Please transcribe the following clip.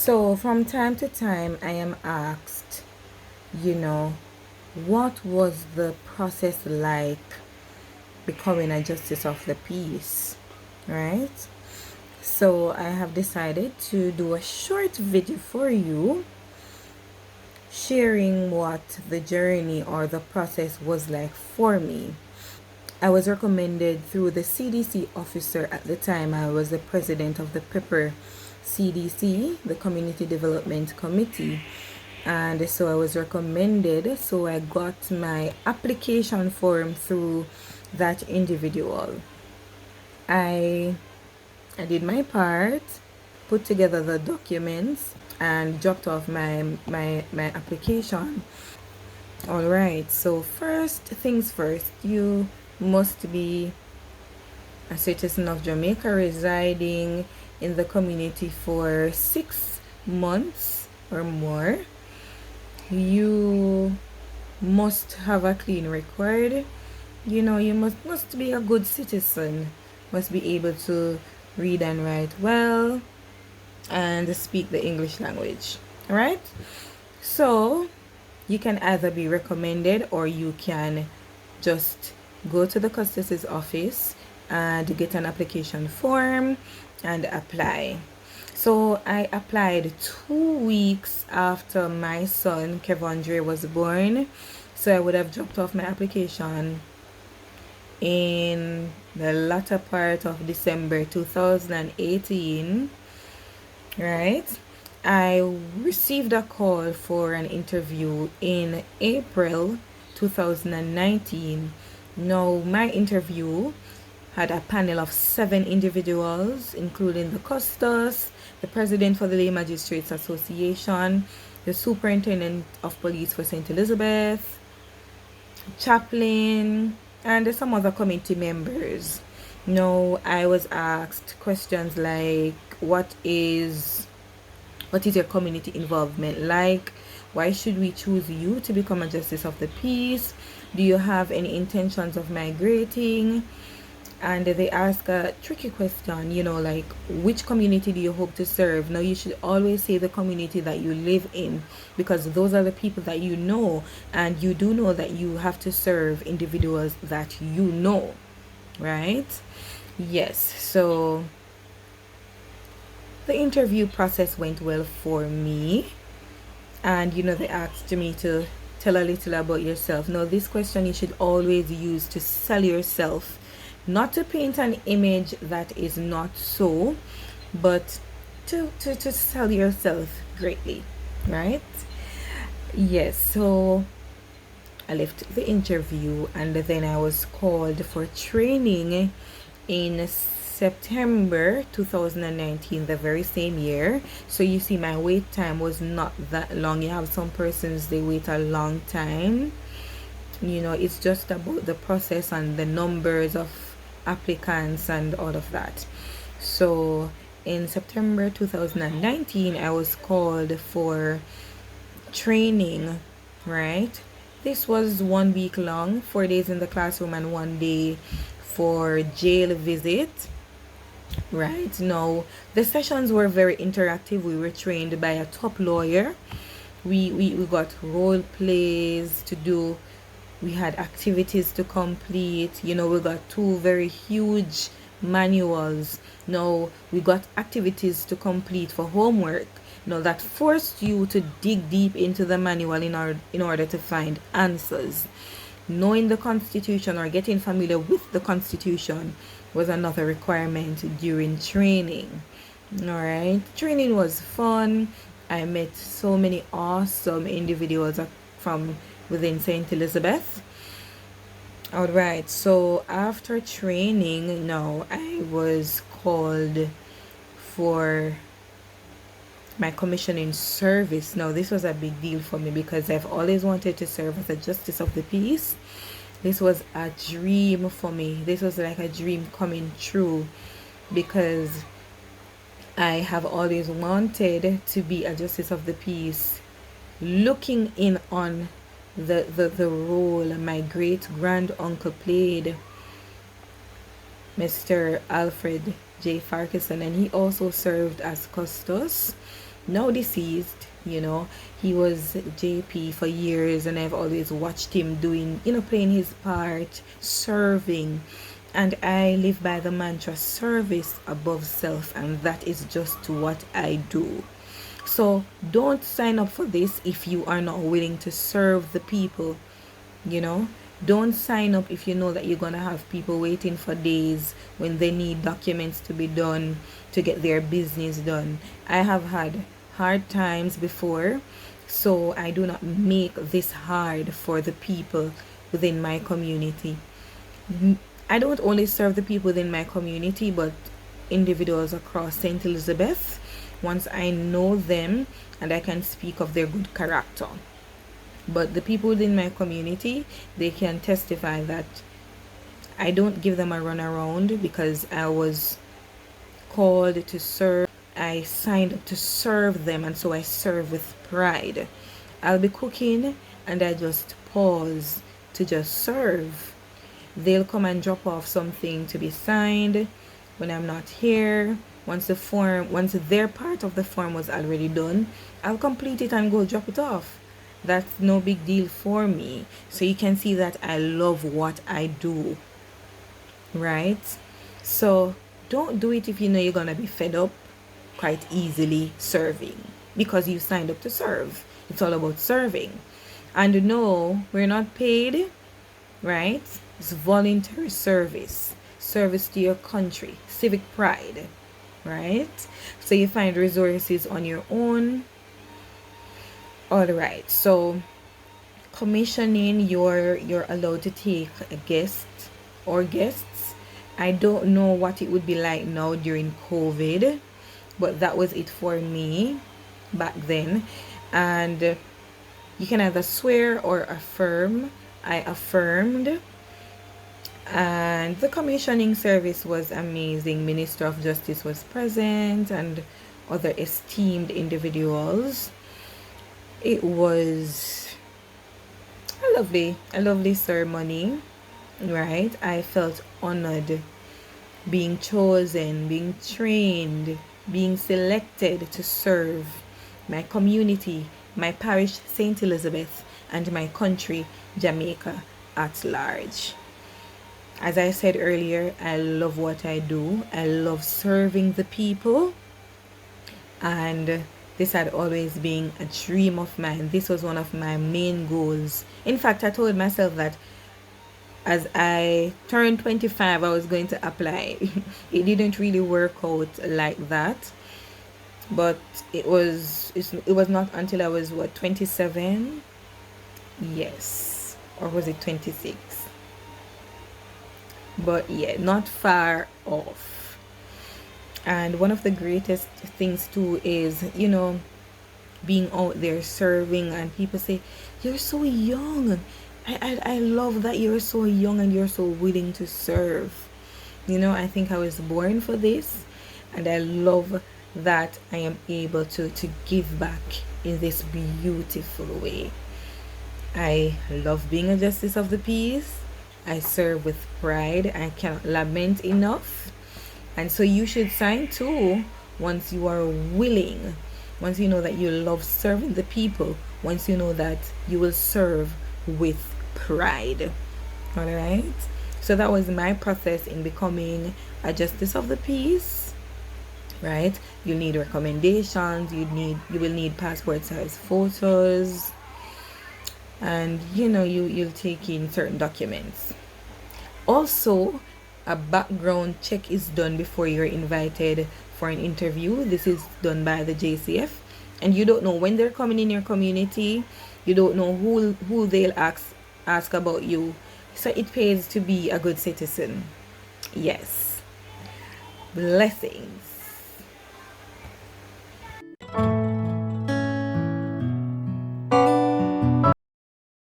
So from time to time, I am asked, you know, what was the process like becoming a justice of the peace, right? So I have decided to do a short video for you sharing what the journey or the process was like for me. I was recommended through the CDC officer at the time. I was the president of the Pepper CDC, the Community Development Committee. And so I was recommended. So I got my application form through that individual. I did my part, put together the documents, and dropped off my application. All right, so first things first, you must be a citizen of Jamaica residing in the community for 6 months or more. You must have a clean record. You must be a good citizen, must be able to read and write well and speak the English language. All right, so you can either be recommended or you can just go to the customs office and get an application form and apply. So I applied 2 weeks after my son Kevondre was born. So I would have dropped off my application in the latter part of December 2018, right? I received a call for an interview in April 2019. Now, my interview had a panel of 7 individuals, including the custos, the president for the Lay Magistrates Association, the superintendent of police for St. Elizabeth, chaplain, and some other committee members. Now, I was asked questions like, what is your community involvement like? Why should we choose you to become a justice of the peace? Do you have any intentions of migrating? And they ask a tricky question, like, which community do you hope to serve? Now, you should always say the community that you live in, because those are the people that you know, and you do know that you have to serve individuals that you know, right? Yes, so the interview process went well for me, and they asked me to tell a little about yourself. Now, this question you should always use to sell yourself, not to paint an image that is not so, but to sell yourself greatly, right? Yes, so I left the interview and then I was called for training in September 2019, the very same year. So you see, my wait time was not that long. You have some persons, they wait a long time. It's just about the process and the numbers of applicants and all of that. So in September 2019, I was called for training, right? This was 1 week long, 4 days in the classroom and 1 day for jail visit. Right now, the sessions were very interactive. We were trained by a top lawyer. We got role plays to do. We had activities to complete. We got 2 very huge manuals. Now, we got activities to complete for homework. That forced you to dig deep into the manual in order to find answers. Knowing the Constitution or getting familiar with the Constitution was another requirement during training. All right, training was fun. I met so many awesome individuals from within St. Elizabeth. All right, so after training, now I was called for my commissioning service. Now, this was a big deal for me because I've always wanted to serve as a justice of the peace. This was a dream for me. This was like a dream coming true, because I have always wanted to be a justice of the peace, looking in on the role my great grand uncle played, Mr. Alfred J. Farquharson, and he also served as custos. now deceased. He was JP for years, and I've always watched him doing, playing his part, serving. And I live by the mantra service above self, and that is just what I do. So don't sign up for this if you are not willing to serve the people. you know don't sign up if you know that you're gonna have people waiting for days when they need documents to be done to get their business done. I have had hard times before, so I do not make this hard for the people within my community. I don't only serve the people within my community, but individuals across St. Elizabeth, once I know them and I can speak of their good character. But the people within my community, they can testify that I don't give them a runaround because I was called to serve. I signed up to serve them, and so I serve with pride. I'll be cooking and I just pause to just serve. They'll come and drop off something to be signed when I'm not here. Once their part of the form was already done, I'll complete it and go drop it off. That's no big deal for me. So you can see that I love what I do, right? So don't do it if you know you're gonna be fed up quite easily serving, because you signed up to serve. It's all about serving. And no, we're not paid, right? It's voluntary service to your country, civic pride, right? So you find resources on your own. All right, so commissioning, you're allowed to take a guest or guests. I don't know what it would be like now during COVID, but that was it for me back then. And you can either swear or affirm. I affirmed, and the commissioning service was amazing. Minister of Justice was present and other esteemed individuals. It was a lovely ceremony, right? I felt honored being chosen, being trained, being selected to serve my community, my parish, St. Elizabeth, and my country, Jamaica, at large. As I said earlier, I love what I do. I love serving the people, and this had always been a dream of mine. This was one of my main goals. In fact, I told myself that as I turned 25, I was going to apply. It didn't really work out like that, but it was not until I was 27. Yes, or was it 26? But yeah, not far off. And one of the greatest things too is, being out there serving, and people say, you're so young. I love that you're so young and you're so willing to serve. I think I was born for this, and I love that I am able to give back in this beautiful way. I love being a justice of the peace. I serve with pride. I cannot lament enough. And so you should sign too, once you are willing, once you know that you love serving the people, once you know that you will serve with pride. All right? So that was my process in becoming a justice of the peace, right? You need recommendations, you will need passport size photos, and you'll take in certain documents. Also, a background check is done before you're invited for an interview. This is done by the JCF, and you don't know when they're coming in your community. You don't know who they'll ask about you. So it pays to be a good citizen. Yes. Blessings.